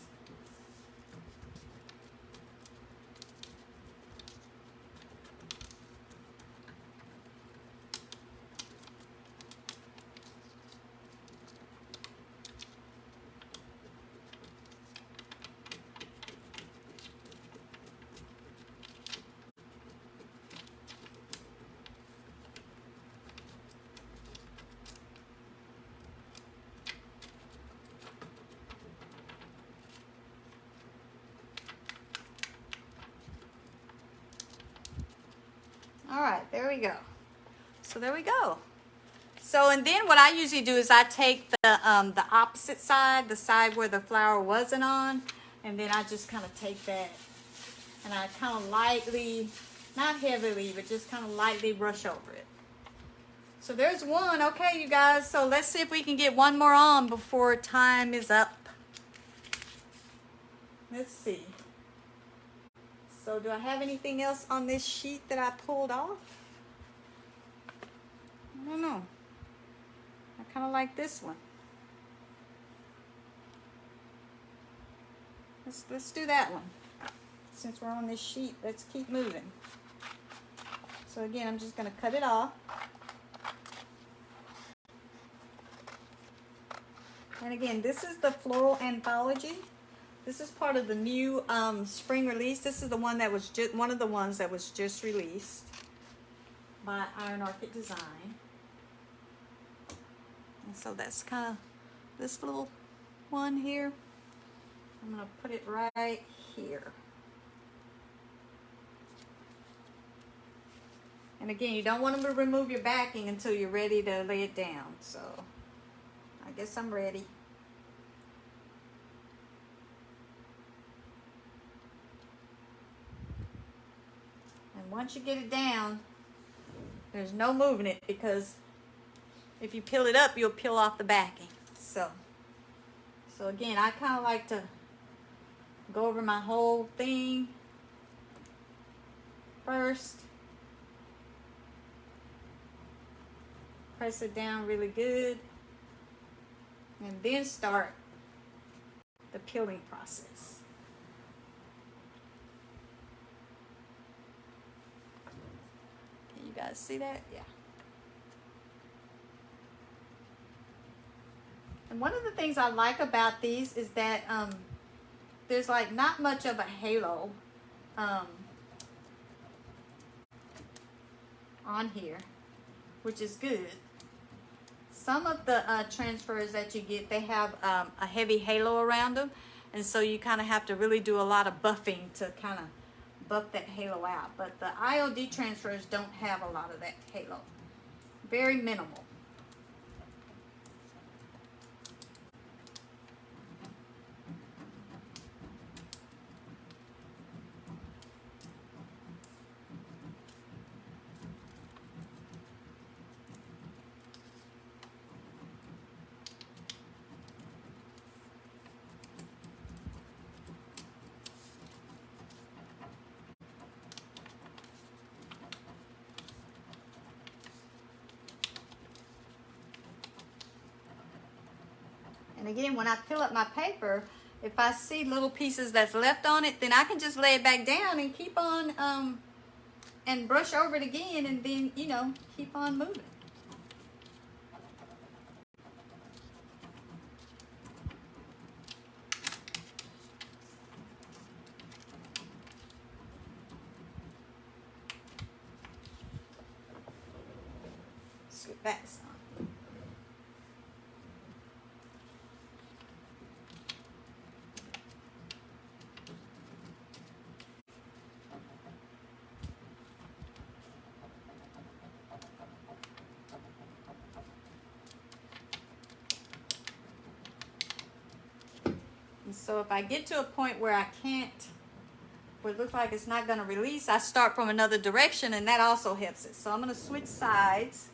All right, there we go. So there we go. So, and then what I usually do is I take the opposite side, the side where the flower wasn't on, and then I just kind of take that and I kind of lightly, not heavily, but just kind of lightly brush over it. So there's one. Okay, you guys. So let's see if we can get one more on before time is up. Let's see. So do I have anything else on this sheet that I pulled off? I don't know. I kind of like this one. Let's do that one. Since we're on this sheet, let's keep moving. So again, I'm just going to cut it off. And again, this is the Floral Anthology. This is part of the new spring release. This is the one that was just one of the ones that was just released by Iron Orchid Design. And so that's kind of this little one here. I'm going to put it right here. And again, you don't want to remove your backing until you're ready to lay it down. So I guess I'm ready. And once you get it down, there's no moving it, because if you peel it up, you'll peel off the backing. So again, I kind of like to go over my whole thing first. Press it down really good, and then start the peeling process. Can you guys see that? Yeah. And one of the things I like about these is that there's like not much of a halo on here, which is good. Some of the transfers that you get, they have a heavy halo around them, and so you kind of have to really do a lot of buffing to kind of buff that halo out. But the IOD transfers don't have a lot of that halo. Very minimal. And again, when I peel up my paper, if I see little pieces that's left on it, then I can just lay it back down and keep on, and brush over it again, and then, you know, keep on moving. Scoot back some. And so if I get to a point where I can't, where it looks like it's not going to release, I start from another direction, and that also helps it. So I'm going to switch sides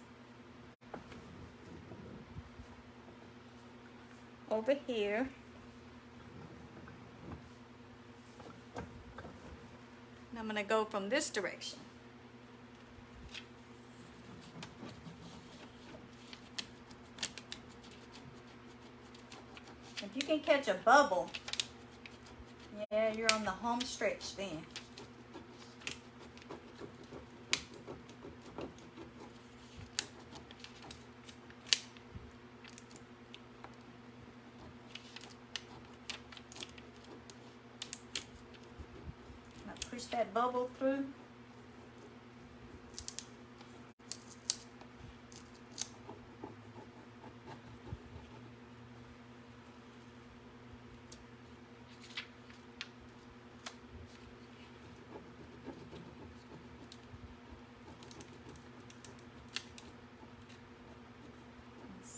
over here. And I'm going to go from this direction. If you can catch a bubble, yeah, you're on the home stretch then. Now push that bubble through.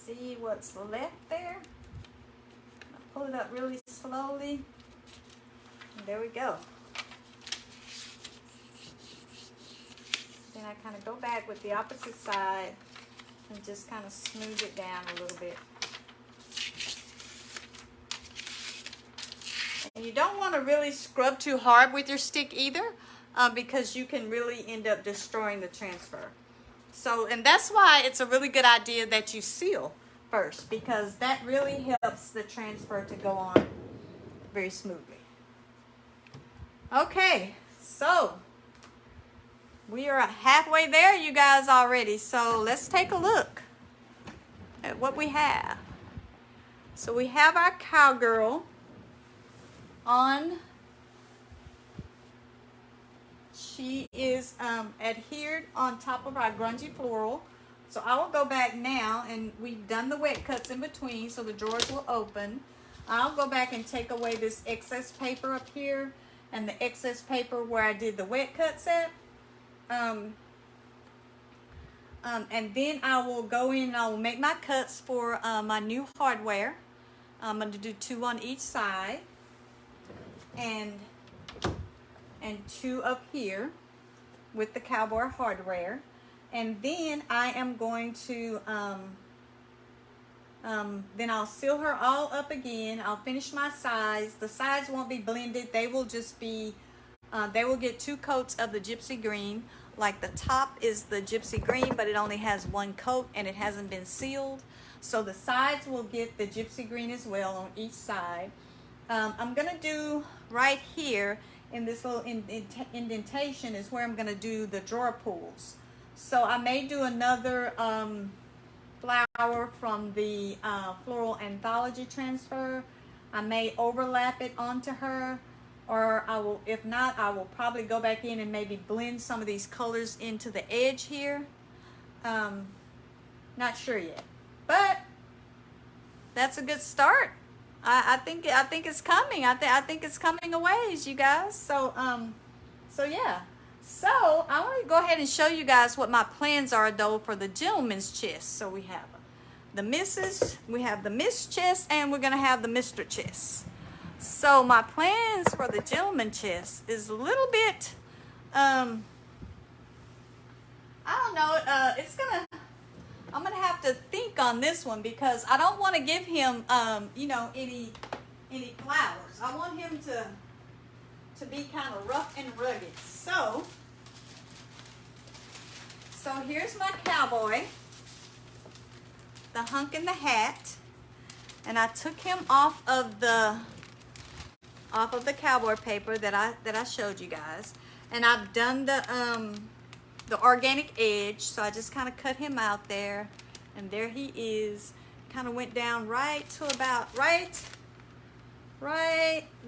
See what's left there. I'll pull it up really slowly. And there we go. Then I kind of go back with the opposite side and just kind of smooth it down a little bit. And you don't want to really scrub too hard with your stick either, because you can really end up destroying the transfer. So, and that's why it's a really good idea that you seal first, because that really helps the transfer to go on very smoothly. Okay, so we are halfway there, you guys, already. So let's take a look at what we have. So we have our cowgirl on. She is adhered on top of our grungy floral. So I will go back now, and we've done the wet cuts in between, so the drawers will open. I'll go back and take away this excess paper up here and the excess paper where I did the wet cuts at. And then I will go in and I will make my cuts for my new hardware. I'm going to do 2 on each side and 2 up here with the cowboy hardware. And then I am going to, then I'll seal her all up again. I'll finish my sides. The sides won't be blended. They will just be, they will get 2 coats of the gypsy green. Like the top is the gypsy green, but it only has 1 coat and it hasn't been sealed. So the sides will get the gypsy green as well on each side. I'm going to do right here in this little indentation is where I'm going to do the drawer pulls. So I may do another flower from the Floral Anthology transfer. I may overlap it onto her, or I will, if not, I will probably go back in and maybe blend some of these colors into the edge here. Not sure yet, but that's a good start. I think it's coming. I think it's coming a ways, you guys. So yeah. So I want to go ahead and show you guys what my plans are though for the gentleman's chest. So we have the Mrs., we have the Miss chest, and we're gonna have the Mr. chest. So my plans for the gentleman chest is a little bit, I don't know. I'm gonna have to think on this one because I don't want to give him, you know, any flowers. I want him to be kind of rough and rugged. So here's my cowboy, the hunk in the hat, and I took him off of the cowboy paper that I showed you guys, and I've done the organic edge, so I just kind of cut him out there, and there he is. Kind of went down right to about right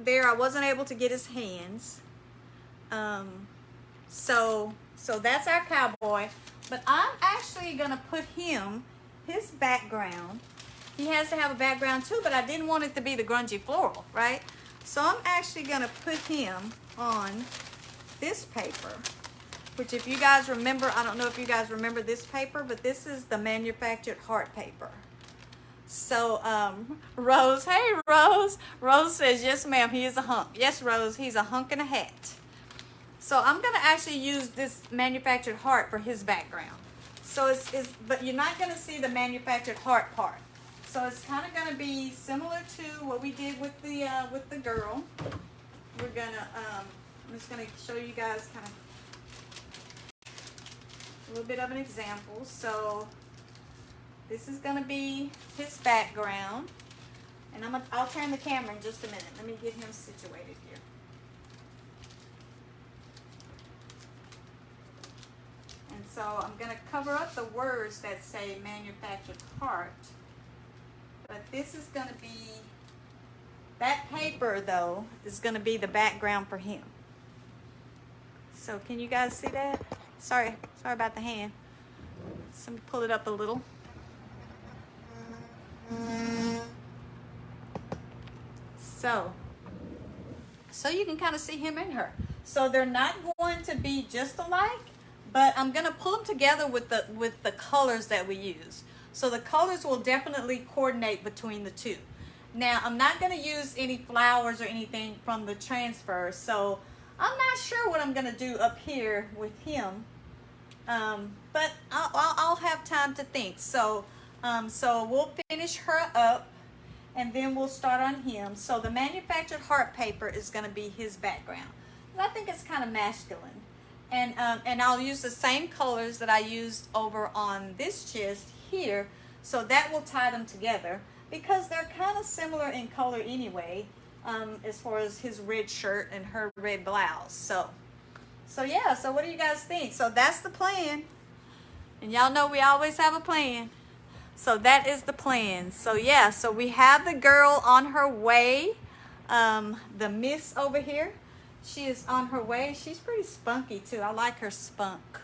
there. I wasn't able to get his hands. So that's our cowboy, but I'm actually gonna put his background. He has to have a background too, but I didn't want it to be the grungy floral, right? So I'm actually gonna put him on this paper, which if you guys remember, I don't know if you guys remember this paper, but this is the manufactured heart paper. So Rose, hey Rose. Rose says, yes ma'am, he is a hunk. Yes Rose, he's a hunk in a hat. So I'm gonna actually use this manufactured heart for his background. So but you're not gonna see the manufactured heart part. So it's kind of gonna be similar to what we did with the girl. We're gonna, I'm just gonna show you guys kind of a little bit of an example. So this is gonna be his background, and I'll turn the camera in just a minute. Let me get him situated here. And so I'm gonna cover up the words that say manufactured heart, but this is gonna be, that paper though is gonna be the background for him. So can you guys see that? Sorry about the hand. So let me pull it up a little. So you can kind of see him and her. So they're not going to be just alike, but I'm gonna pull them together with the colors that we use. So the colors will definitely coordinate between the two. Now I'm not gonna use any flowers or anything from the transfer, so I'm not sure what I'm gonna do up here with him, but I'll have time to think. So we'll finish her up, and then we'll start on him. So the manufactured heart paper is gonna be his background. I think it's kind of masculine, and I'll use the same colors that I used over on this chest here, so that will tie them together because they're kind of similar in color anyway. As far as his red shirt and her red blouse. So yeah, so what do you guys think? So that's the plan. And y'all know we always have a plan. So that is the plan. So yeah, so we have the girl on her way. The miss over here, she is on her way. She's pretty spunky too. I like her spunk.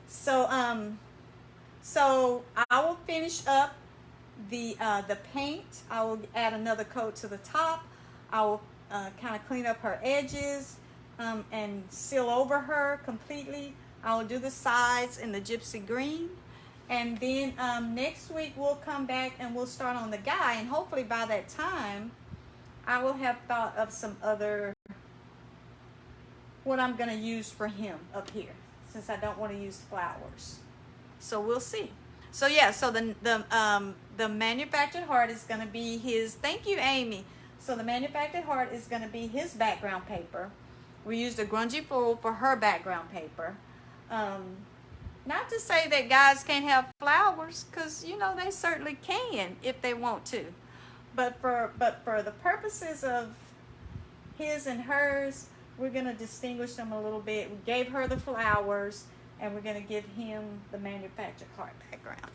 So so I will finish up the paint. I will add another coat to the top. I will kind of clean up her edges and seal over her completely. I will do the sides in the gypsy green. And then next week we'll come back and we'll start on the guy. And hopefully by that time, I will have thought of some other, what I'm going to use for him up here, since I don't want to use flowers. So we'll see. So yeah, so the manufactured heart is going to be his, thank you, Amy. So the manufactured heart is going to be his background paper. We used a grungy floral for her background paper. Not to say that guys can't have flowers, because, you know, they certainly can if they want to. But for the purposes of his and hers, we're going to distinguish them a little bit. We gave her the flowers, and we're going to give him the manufactured heart background.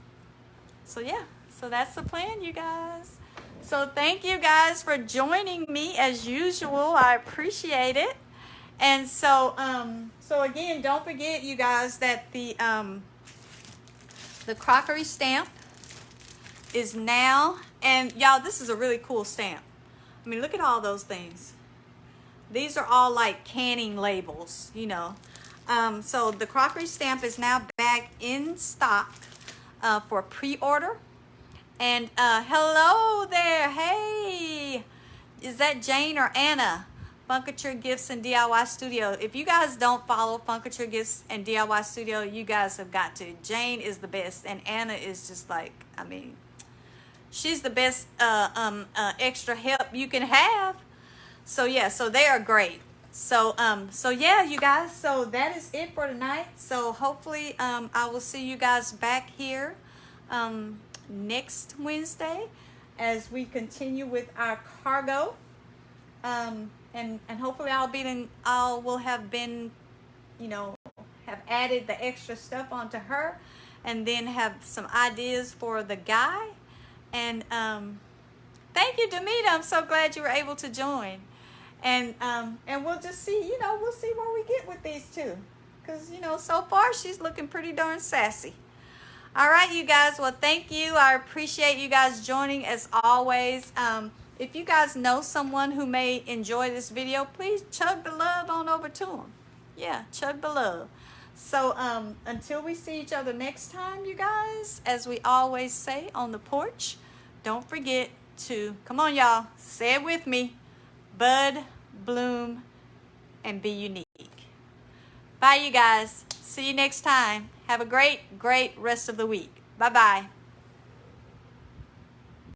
So yeah, so that's the plan, you guys. So thank you guys for joining me as usual. I appreciate it. And so so again, don't forget, you guys, that the Crockery Stamp is now, and y'all, this is a really cool stamp. I mean, look at all those things. These are all like canning labels, you know. So the Crockery Stamp is now back in stock for pre-order. And hello there, hey, is that Jane or Anna? Funkature Gifts and DIY Studio. If you guys don't follow Funkature Gifts and DIY Studio, you guys have got to. Jane is the best, and Anna is just like, I mean, she's the best extra help you can have. So yeah, so they are great. So so yeah, you guys, so that is it for tonight. So hopefully I will see you guys back here next Wednesday as we continue with our cargo. And hopefully I will have been, you know, have added the extra stuff onto her, and then have some ideas for the guy. And thank you, Demita. I'm so glad you were able to join. And we'll just see, you know, we'll see where we get with these two, because, you know, so far she's looking pretty darn sassy. All right, you guys. Well, thank you. I appreciate you guys joining as always. If you guys know someone who may enjoy this video, please chug the love on over to them. Yeah, chug the love. So until we see each other next time, you guys, as we always say on the porch, don't forget to, come on y'all, say it with me, bud, bloom, and be unique. Bye, you guys. See you next time. Have a great, great rest of the week. Bye-bye.